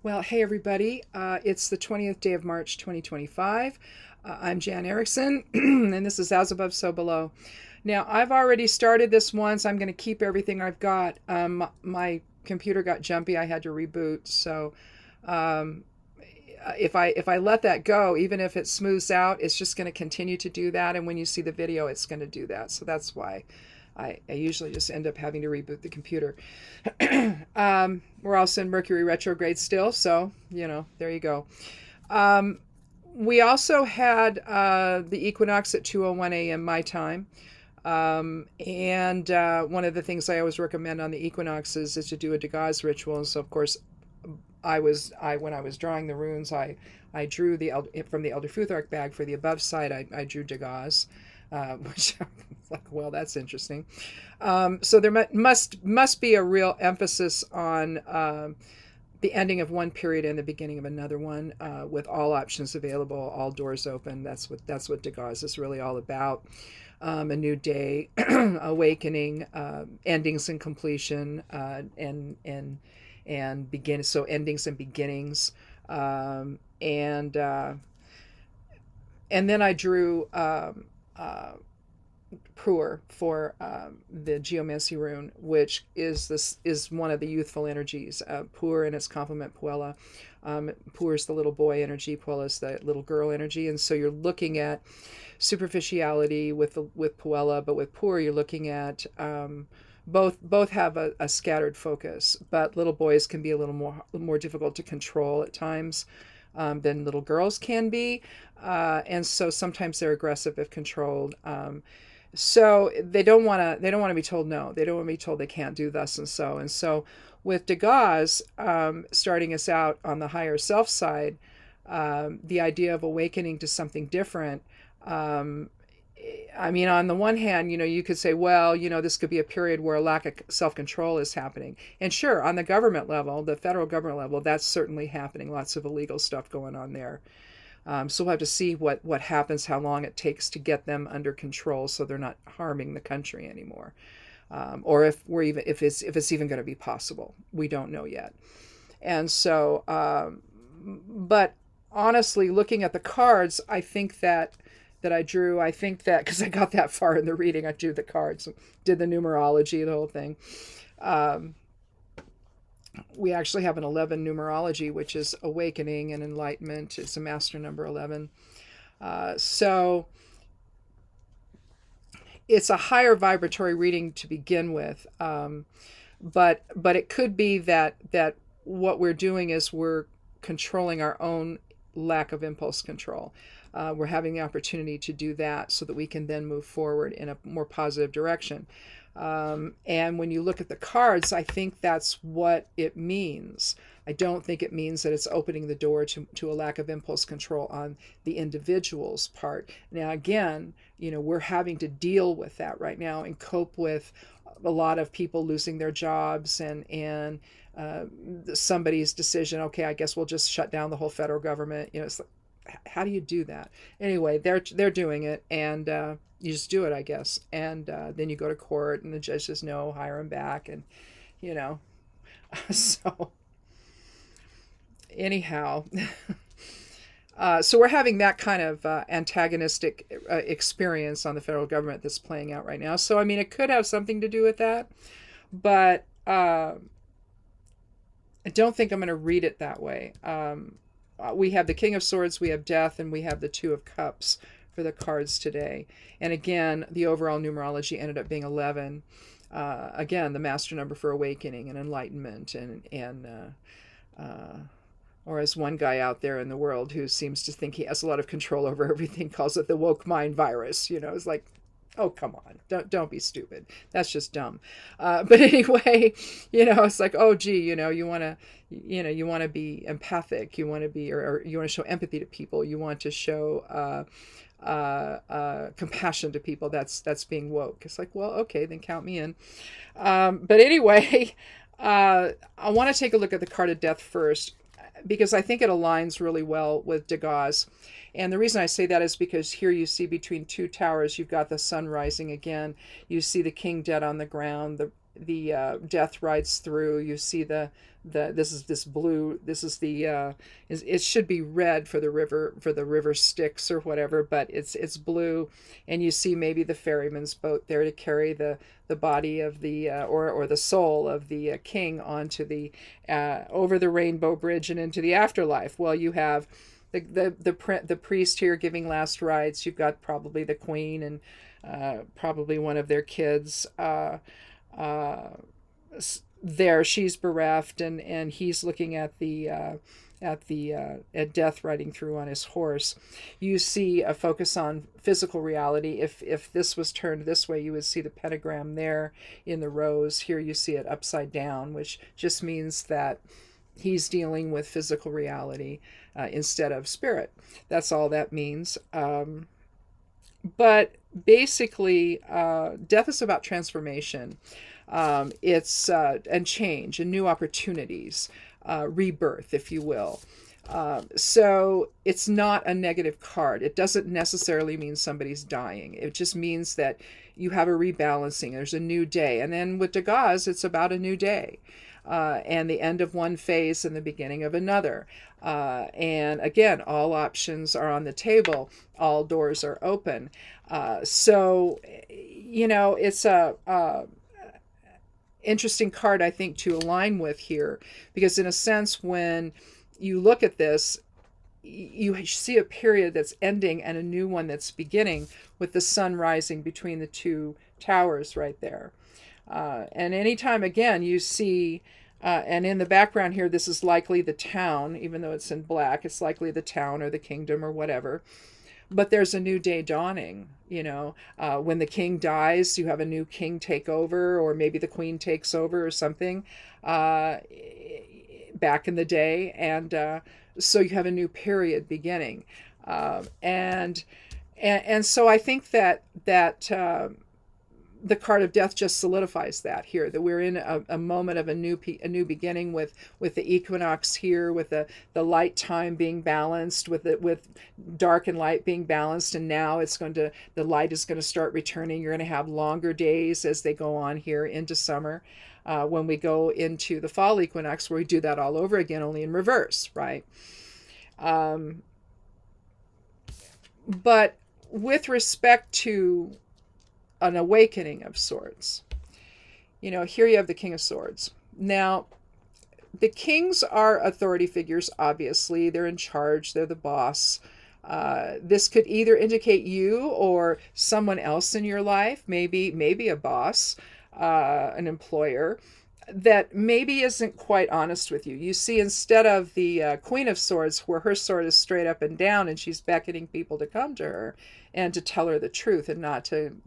Well, hey everybody. It's the 20th day of March 2025. I'm Jan Erickson, and this is As Above, So Below. Now, I've already started this once. I'm going to keep everything I've got. My computer got jumpy. I had to reboot. So um, if I let that go, even if it smooths out, it's just going to continue to do that. And when you see the video, it's going to do that. So that's why I usually just end up having to reboot the computer. We're also in Mercury retrograde still, so there you go. Um, we also had the equinox at 2:01 a.m. my time. And one of the things I always recommend on the equinoxes is to do a Degas ritual. And so, of course, I when I was drawing the runes, I drew from the Elder Futhark bag for the above side. I drew Degas, which I was like, well, that's interesting. So there must be a real emphasis on the ending of one period and the beginning of another one, with all options available, all doors open. That's what Degas is really all about. A new day, awakening, endings and completion, and begin. So endings and beginnings, and then I drew Pur for the Geomancy rune, which is one of the youthful energies. Pur and its complement Puella. Pur is the little boy energy, Puella is the little girl energy, and so you're looking at superficiality with Puella, but with Pur you're looking at both have a scattered focus, but little boys can be a little more difficult to control at times than little girls can be, and so sometimes they're aggressive if controlled. So they don't want to be told no. They don't want to be told they can't do thus and so. And so with Degas, starting us out on the higher self side, the idea of awakening to something different. I mean, on the one hand, you could say, well, this could be a period where a lack of self-control is happening. And sure, on the government level, the federal government level, that's certainly happening. Lots of illegal stuff going on there. So we'll have to see what happens, how long it takes to get them under control, so they're not harming the country anymore, or if it's even going to be possible. We don't know yet. And so, but honestly, looking at the cards, I think that because I got that far in the reading, I drew the cards, did the numerology, the whole thing. We actually have an 11 numerology, which is awakening and enlightenment. It's a master number 11. So it's a higher vibratory reading to begin with. But it could be that what we're doing is we're controlling our own lack of impulse control. We're having the opportunity to do that so that we can then move forward in a more positive direction. And when you look at the cards, I think that's what it means. I don't think it means that it's opening the door to a lack of impulse control on the individual's part. Now, again, we're having to deal with that right now and cope with a lot of people losing their jobs and somebody's decision. Okay, I guess we'll just shut down the whole federal government. It's like, how do you do that? Anyway, they're doing it, and you just do it, I guess. And then you go to court, and the judge says no, hire him back, and so anyhow, so we're having that kind of antagonistic experience on the federal government that's playing out right now. So I mean, it could have something to do with that, but I don't think I'm going to read it that way. We have the King of Swords, we have Death, and we have the Two of Cups for the cards today. And again, the overall numerology ended up being 11. Again, the master number for awakening and enlightenment, or as one guy out there in the world who seems to think he has a lot of control over everything calls it the woke mind virus. It's like, oh, come on, don't be stupid. That's just dumb. But anyway, it's like, oh, gee, you want to be empathic. You want to be, or you want to show empathy to people. You want to show compassion to people. That's being woke. It's like, well, okay, then count me in. But anyway, I want to take a look at the card of Death first, because I think it aligns really well with Degas. And the reason I say that is because here you see between two towers, you've got the sun rising again. You see the king dead on the ground, death rides through. You see this is this blue. This is it should be red for the river Styx or whatever, but it's blue, and you see maybe the ferryman's boat there to carry the body of the or the soul of the king onto the over the rainbow bridge and into the afterlife. Well, you have the priest here giving last rites. You've got probably the queen and probably one of their kids there. She's bereft, and he's looking at at death riding through on his horse. You see a focus on physical reality. If this was turned this way, you would see the pentagram there in the rose. Here you see it upside down, which just means that he's dealing with physical reality instead of spirit. That's all that means. But basically, death is about transformation. It's and change and new opportunities, rebirth, if you will. So it's not a negative card. It doesn't necessarily mean somebody's dying. It just means that you have a rebalancing. There's a new day. And then with Degas, it's about a new day. And the end of one phase and the beginning of another. And again, all options are on the table. All doors are open. So, it's a interesting card, I think, to align with here. Because in a sense, when you look at this, you see a period that's ending and a new one that's beginning with the sun rising between the two towers right there. And anytime, again, you see, and in the background here, this is likely the town, even though it's in black, it's likely the town or the kingdom or whatever. But there's a new day dawning, when the king dies, you have a new king take over, or maybe the queen takes over or something back in the day. And so you have a new period beginning. And so I think that the card of death just solidifies that here, that we're in a moment of a new beginning with the equinox here, with the light time being balanced, with dark and light being balanced, and now the light is going to start returning. You're going to have longer days as they go on here into summer. When we go into the fall equinox, where we do that all over again, only in reverse, right? But with respect to an awakening of sorts, here you have the King of Swords. Now, the kings are authority figures, obviously. They're in charge. They're the boss. This could either indicate you or someone else in your life, maybe a boss, an employer, that maybe isn't quite honest with you. You see, instead of the Queen of Swords, where her sword is straight up and down and she's beckoning people to come to her and to tell her the truth, and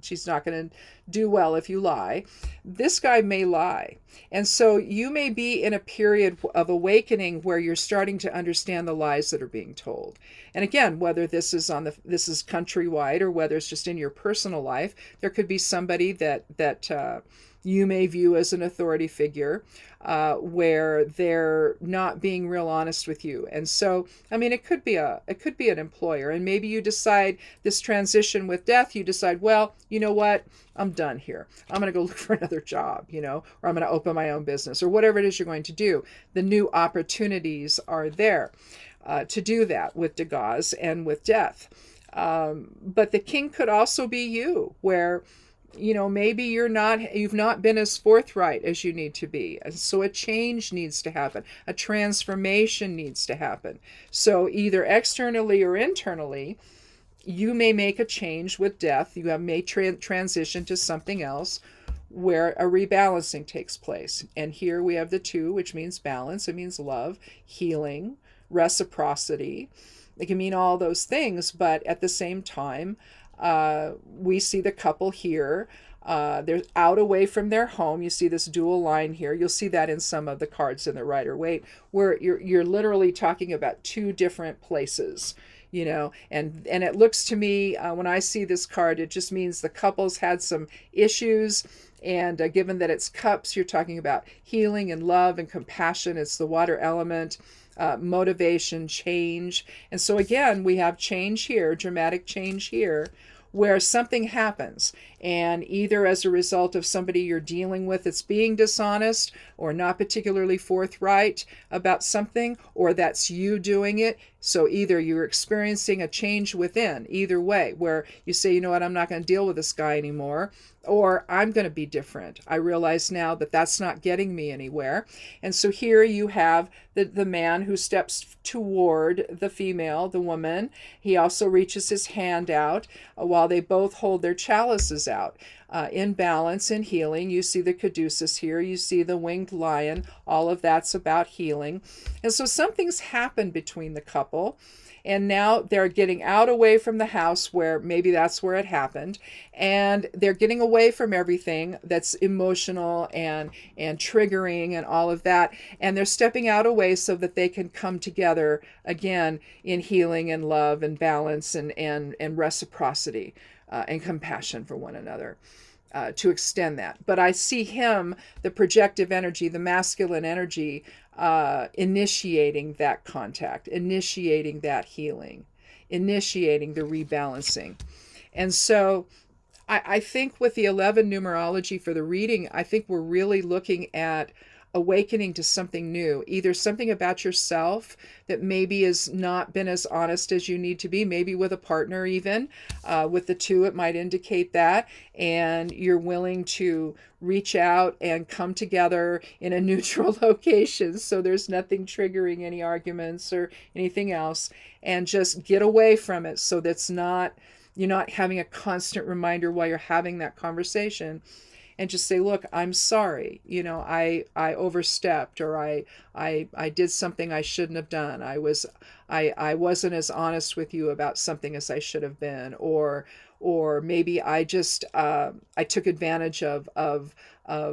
she's not going to do well if you lie. This guy may lie. And so you may be in a period of awakening where you're starting to understand the lies that are being told. And again, whether this is countrywide or whether it's just in your personal life, there could be somebody that you may view as an authority figure, where they're not being real honest with you. And so, it could be an employer, and maybe you decide this transition with death, you decide, well, you know what? I'm done here. I'm going to go look for another job, or I'm going to open my own business, or whatever it is you're going to do. The new opportunities are there to do that with Degas and with death. But the king could also be you, where maybe you've not been as forthright as you need to be. And so a change needs to happen. A transformation needs to happen. So either externally or internally, you may make a change with death. You may transition to something else where a rebalancing takes place. And here we have the two, which means balance. It means love, healing, reciprocity. It can mean all those things, but at the same time, we see the couple here. They're out away from their home. You see this dual line here. You'll see that in some of the cards in the Rider-Waite, where you're literally talking about two different places, and it looks to me, when I see this card, it just means the couple's had some issues. And given that it's cups, you're talking about healing and love and compassion. It's the water element. Motivation, change. And so again, we have change here, dramatic change here, where something happens. and either as a result of somebody you're dealing with that's being dishonest or not particularly forthright about something, or that's you doing it. So either you're experiencing a change within, either way, where you say, you know what, I'm not going to deal with this guy anymore, or I'm going to be different. I realize now that that's not getting me anywhere. And so here you have the man who steps toward the female, the woman. He also reaches his hand out while they both hold their chalices out. In balance and healing. You see the caduceus here. You see the winged lion. All of that's about healing. And so something's happened between the couple. And now they're getting out away from the house where maybe that's where it happened. And they're getting away from everything that's emotional and triggering and all of that. And they're stepping out away so that they can come together again in healing and love and balance and reciprocity and compassion for one another. To extend that. But I see him, the projective energy, the masculine energy, initiating that contact, initiating that healing, initiating the rebalancing. And so I think with the 11 numerology for the reading, I think we're really looking at awakening to something new, either something about yourself that maybe has not been as honest as you need to be, maybe with a partner even. With the 2, it might indicate that, and you're willing to reach out and come together in a neutral location so there's nothing triggering any arguments or anything else, and just get away from it so that's not, you're not having a constant reminder while you're having that conversation. And just say, look, I'm sorry. You know, I overstepped, or I did something I shouldn't have done. I wasn't as honest with you about something as I should have been, or maybe I just I took advantage of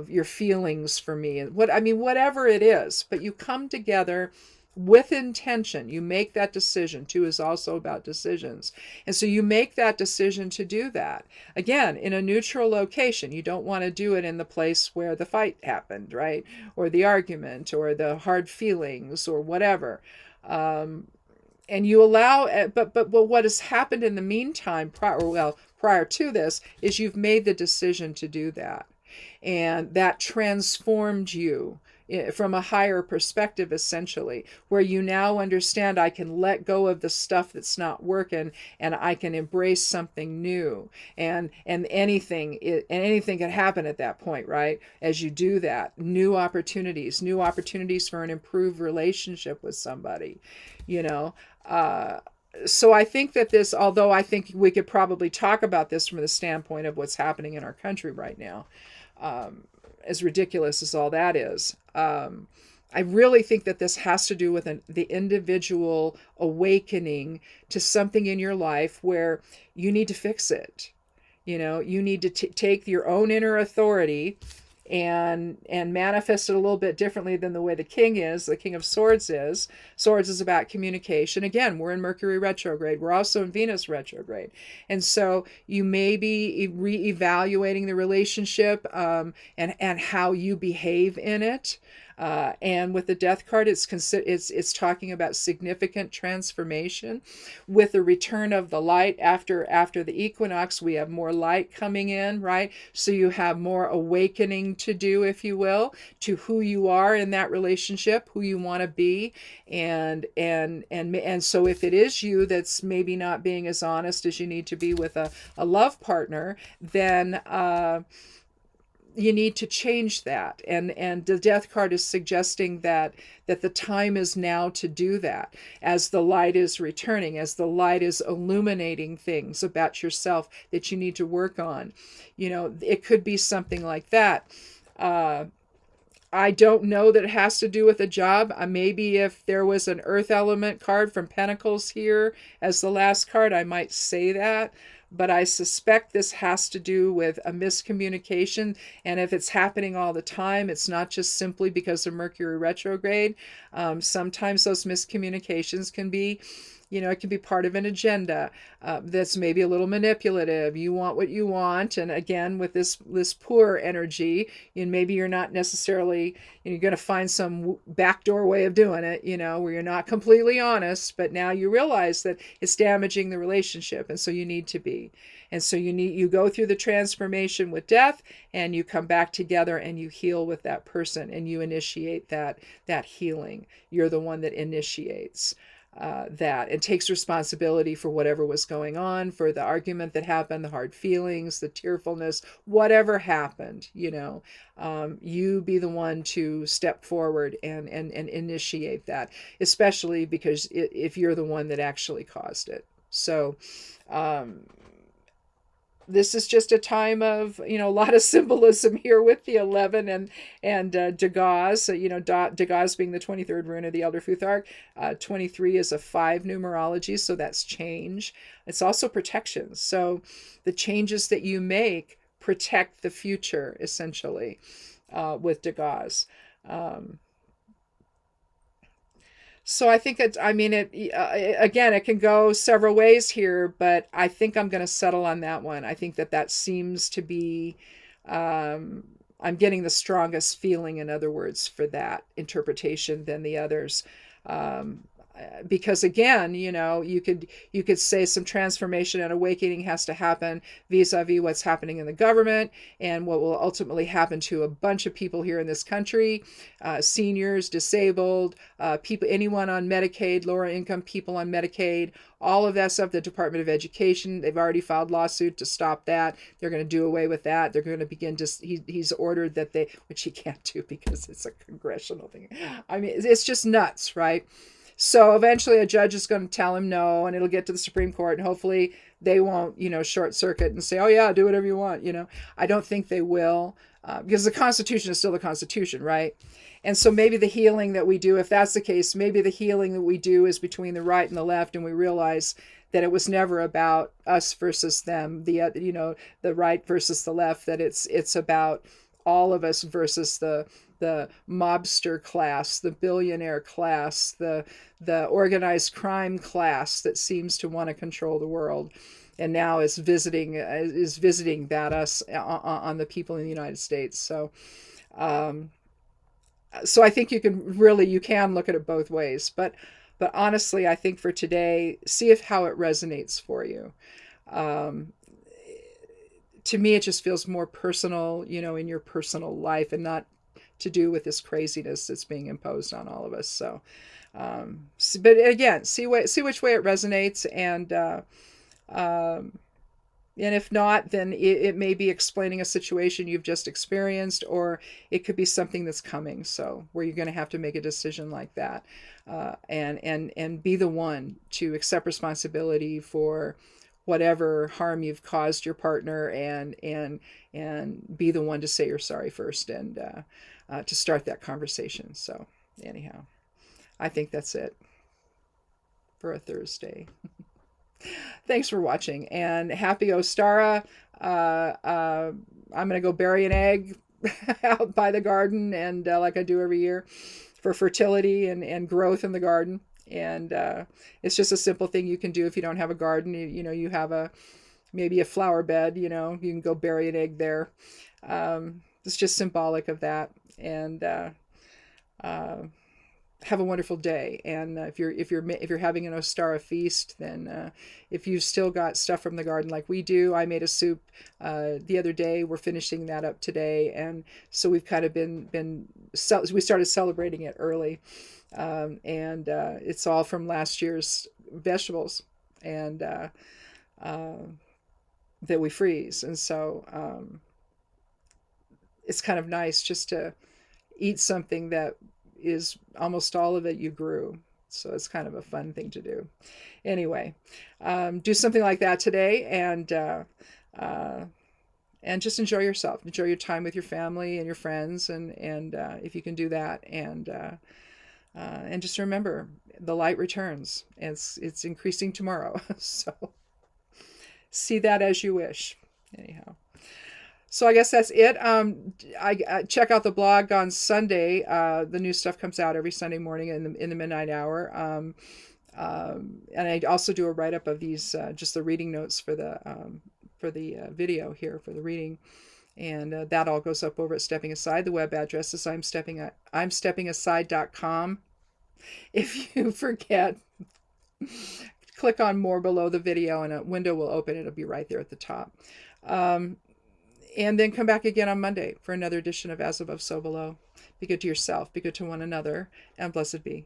your feelings for me, and whatever it is. But you come together with intention. You make that decision. 2 is also about decisions. And so you make that decision to do that. Again, in a neutral location. You don't want to do it in the place where the fight happened, right? Or the argument, or the hard feelings, or whatever. And you allow, but what has happened in the meantime, prior to this, is you've made the decision to do that. And that transformed you from a higher perspective, essentially, where you now understand I can let go of the stuff that's not working, and I can embrace something new, and anything can happen at that point, right? As you do that, new opportunities for an improved relationship with somebody, you know. So I think that this, although I think we could probably talk about this from the standpoint of what's happening in our country right now, as ridiculous as all that is, I really think that this has to do with the individual awakening to something in your life where you need to fix it. You know, you need to take your own inner authority and manifest it a little bit differently than the way the King of Swords is. Swords is about communication. Again, we're in Mercury retrograde. We're also in Venus retrograde. And so you may be reevaluating the relationship and how you behave in it. And with the Death card, it's talking about significant transformation. With the return of the light after the equinox, we have more light coming in, right? So you have more awakening to do, if you will, to who you are in that relationship, who you want to be, and so if it is you that's maybe not being as honest as you need to be with a love partner, then you need to change that. And the Death card is suggesting that the time is now to do that, as the light is returning, as the light is illuminating things about yourself that you need to work on. You know, it could be something like that. I don't know that it has to do with a job. Maybe if there was an Earth element card from Pentacles here as the last card, I might say that. But I suspect this has to do with a miscommunication. And if it's happening all the time, it's not just simply because of Mercury retrograde. Sometimes those miscommunications can be It can be part of an agenda that's maybe a little manipulative. You want what you want, and again, with this poor energy, maybe you're not necessarily, you're going to find some backdoor way of doing it, where you're not completely honest, but now you realize that it's damaging the relationship, and so you need to be. And so you go through the transformation with death, and you come back together and you heal with that person, and you initiate that healing. You're the one that initiates that and takes responsibility for whatever was going on, for the argument that happened, the hard feelings, the tearfulness, whatever happened. You be the one to step forward and initiate that, especially because if you're the one that actually caused it. So this is just a time of, a lot of symbolism here with the 11 and Dagaz. So, Dagaz being the 23rd rune of the Elder Futhark. 23 is a 5 numerology, so that's change. It's also protection. So the changes that you make protect the future, essentially, with Dagaz. So I think again, it can go several ways here, but I think I'm going to settle on that one. I think that seems to be, I'm getting the strongest feeling, in other words, for that interpretation than the others. Because again, you could say some transformation and awakening has to happen vis-a-vis what's happening in the government and what will ultimately happen to a bunch of people here in this country, seniors, disabled, people, anyone on Medicaid, lower income people on Medicaid, all of that stuff. The Department of Education, they've already filed lawsuit to stop that. They're going to do away with that. They're going to begin he's ordered that which he can't do because it's a congressional thing. I mean, it's just nuts, right? So eventually a judge is going to tell him no, and it'll get to the Supreme Court, and hopefully they won't, short circuit and say, oh yeah, do whatever you want. I don't think they will, because the Constitution is still the Constitution, right? And so maybe the healing that we do, if that's the case, maybe the healing that we do is between the right and the left, and we realize that it was never about us versus them, the right versus the left, that it's about all of us versus the mobster class, the billionaire class, the organized crime class that seems to want to control the world, and now is visiting that us on the people in the United States. So, so I think you can look at it both ways, but honestly, I think for today, see how it resonates for you. To me, it just feels more personal, in your personal life, and not to do with this craziness that's being imposed on all of us. So, but again, see which way it resonates, and if not, then it may be explaining a situation you've just experienced, or it could be something that's coming. So where you're going to have to make a decision like that, and be the one to accept responsibility for whatever harm you've caused your partner, and be the one to say you're sorry first, and to start that conversation. So anyhow, I think that's it for a Thursday. Thanks for watching, and happy Ostara. I'm going to go bury an egg out by the garden, and like I do every year, for fertility and growth in the garden. And it's just a simple thing you can do if you don't have a garden. You have maybe a flower bed, you can go bury an egg there. It's just symbolic of that. And have a wonderful day. And if you're having an Ostara feast, then if you've still got stuff from the garden like we do, I made a soup the other day. We're finishing that up today, and so we've kind of we started celebrating it early, and it's all from last year's vegetables, and that we freeze, and so it's kind of nice just to eat something that is almost all of it you grew. So it's kind of a fun thing to do. Anyway, do something like that today, and just enjoy yourself. Enjoy your time with your family and your friends, and if you can do that, and just remember, the light returns. It's increasing tomorrow. So see that as you wish. Anyhow. So I guess that's it. I check out the blog on Sunday. The new stuff comes out every Sunday morning in the midnight hour. And I also do a write-up of these, just the reading notes for the video here for the reading. And that all goes up over at Stepping Aside. The web address is imsteppingaside.com. If you forget, click on more below the video and a window will open. It'll be right there at the top. And then come back again on Monday for another edition of As Above, So Below. Be good to yourself, be good to one another, and blessed be.